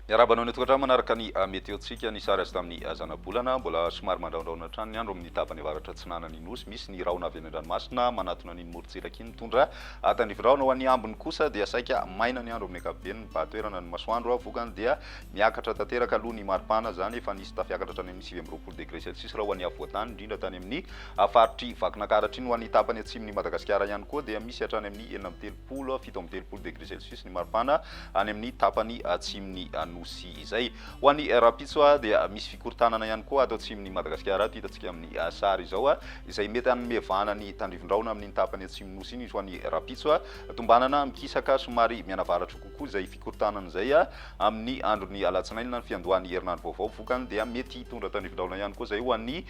Iarabanao ny tokatrano manaraka ny meteotsika ny sary azy tamin'ny zanabolana mbola somary mandraondraona hatrany ny andro amin'ny tapany avaratra atsinanany nosy misy ny rahona avy any an-dranomasina manatona ny morotsiraka iny mitondra tandrivirahona ho an'ny ambiny kosa dia saika maina ny andro amin'ny ankapobeny bahatoerana ny masoandro vokany dia miakatra tanteraka aloha ny maripana zany efa nisy tafiakatra hatrany amin'ny 9 degré celsius raha ho an'ny avoatany indrindra tany amin'ny faritry vakinakaratry ny ho an'ny tapany atsimon'ny Madagasikara ihany koa dia misy hatrany amin'ny 7 degré celsius ny maripana any amin'ny tapany atsimon'ny nosy izay ho an'ny rapitso dia misy fikorontanana ihany koa ato atsimon'ny Madagasikara ato hitantsika amin'ny sary izao izay mety anmevana ny tandrivindraona amin'ny tapany atsimon'ny nosy iny izy ho an'ny rapitso tombanana mikisaka somary mianavaratra kokoa izay fikorontanana izay amin'ny andron'ny alatsinainy na ny fiandohan'ny herinandro vaovao vokany dia mety hitondra tandrivindraona ihany koa izay ho an'ny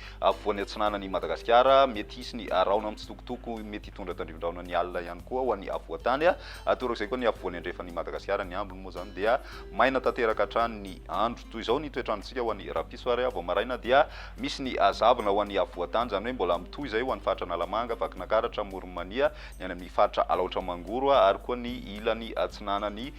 voany atsinanan'ny Madagasikara mety hisy ny rahona mitsitokotoko mety hitondra tandrivindraona ny alina ihany koa ho an'ny avoatany torak'izay koa ny avoany andrefan'ny Madagasikara ny ambiny moa zany dia maina tanteraka hatrany ny andro toy izao ny toetrandrontsika ho an'ny rapitso ary vao maraina dia misy ny zavona ho an'ny avoatany zany hoe mbola mitohy izay ho an'ny faritra Analamanga Vakinakaratra Moronmania ny any amin'ny faritra Alaotra Mangoro ary koa ny ilany atsinanany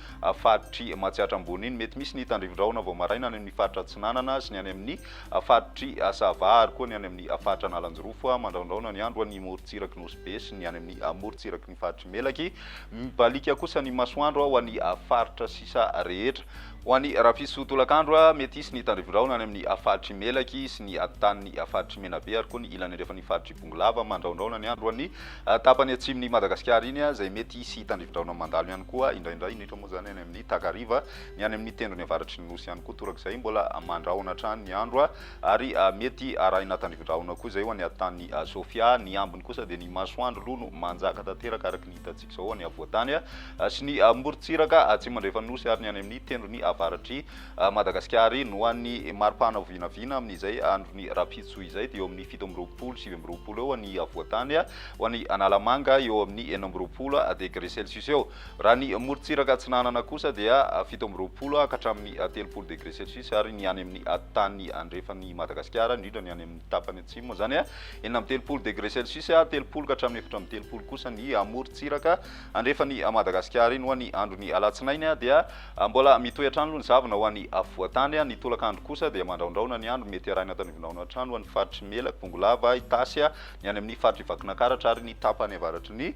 faritry Matsiatra ambony iny mety misy ny tandrivindraona vao maraina any amin'ny faritra atsinanana sy ny any amin'ny faritry Sava ary koa ny any amin'ny faritra Analanjorofo mandraondraona ny andro ny morotsiraky nosy be sy ny any amin'ny morotsiraky ny faritry Melaky mibalika kosa ny masoandro ho an'ny faritra sisa rehetra ho an'ny rapitso tolakandro mety hisy ny tandrivindraona any amin'ny faritry Melaky sy ny taniny faritry Menabe ary koa ny ilany andrefan'ny faritry Bongolava mandraondraona ny andro ny tapany atsimon'ny Madagasikara iny izay mety hisy tandrivindraona mandalo ihany koa indraindray indrindra moa zany any amin'ny Takariva ny any amin'ny tendrony avaratry ny nosy ihany koa torak'izay mbola mandraona hatrany ny andro ary mety arahina tandrivindraona koa izay ho an'ny tany Sofia ny ambiny kosa dia ny masoandro aloha no manjaka tanteraka araky ny hitantsika izao any avoatany sy ny morotsiraka atsimo andrefan'ny nosy ary ny any amin'ny tendrony avaratry Madagasikara no an'ny maripana vinavina amin'izay andron'ny rapitso izay dia eo amin'ny 7 sy 20 eo ny avoatany ho an'ny Analamanga eo amin'ny 20 degré celsius eo raha ny morotsiraka atsinanana kosa dia 17 hatramin'ny 30 degré celsius ary ny any amin'ny tany andrefan'ny Madagasikara indrindra ny any amin'ny tapany atsimo zany 30 degré celsius 30 hatramin'ny 4 kosa ny morotsiraka andrefan'ny Madagasikara iny ho an'ny andron'ny alatsinainy dia mbola mitohy hatrany aloha ny zavona ho an'ny avoatany ny tolakandro kosa dia mandraondraona ny andro mety arahina tandrivindraona hatrany ho an'ny faritry Melaky Bongolava Itasy ny any amin'ny faritry Vakinakaratra ary ny tapany avaratry ny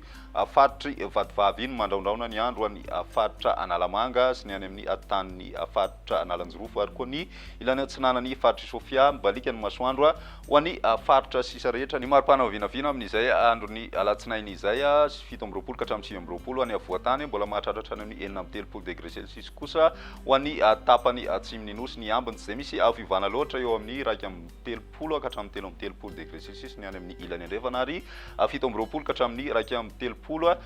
faritry Vadivavy iny mandraondraona ny andro ho an'ny faritra Analamanga sy ny any amin'ny taniny faritra Analanjorofo ary koa ny ilany atsinanany faritry Sofia mibalika ny masoandro ho an'ny faritra sisa rehetra ny maripana vinavina amin'izay andron'ny alatsinainy izay 17 ka hatramin'ny 20 any avoatany mbola mahatratratra any amin'ny 30 degré celsius kosa ho an'ny tapany atsimon'ny nosy ny ambiny tsy izay misy avivana loatra eo amin'ny 2 ka hatramin'ny 30 degré celsius ny any amin'ny ilany andrefana ary 17 ka hatramin'ny 30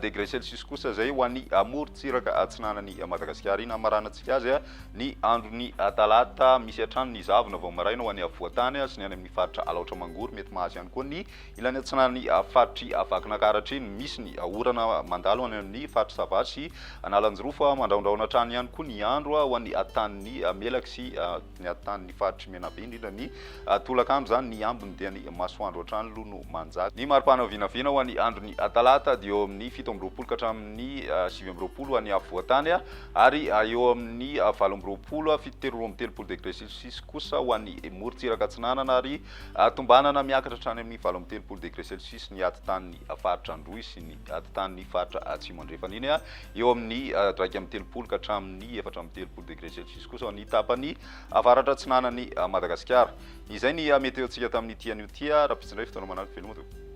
degré celsius kosa izay ho an'ny morotsiraka atsinanany Madagasikara iny amaranantsika azy ny andron'ny talata misy hatrany ny zavona vao maraina ho an'ny avoatany sy ny any amin'ny faritra Alaotra Mangoro mety mahazo ihany koa ny ilany atsinanany faritry Vakinakaratra iny misy ny orana mandalo any amin'ny faritry Sava sy Analanjorofo mandraondraona hatrany ihany koa ny andro ho an'ny taniny Melaky sy ny taniny faritry Menabe indrindra ny tolakandro zany ny ambiny dia ny masoandro hatrany aloha no manjaka ny maripana vinavina ho an'ny andron'ny talata dia eo amin'ny 17 ka hatramin'ny 20 any avoatany ary eo amin'ny 20 degré celsius kosa ho an'ny morotsiraka atsinanana ary tombanana miakatra hatrany amin'ny 30 degré celsius ny atitan'ny faritra Androy sy ny atitan'ny faritra atsimo andrefana iny eo amin'ny 30 ka hatramin'ny 4 degré celsius kosa ny tapany avaratra atsinanany Madagasikara izay ny meteotsika tamin'ny tian'io tia rapitso indray fotoana manampy veloma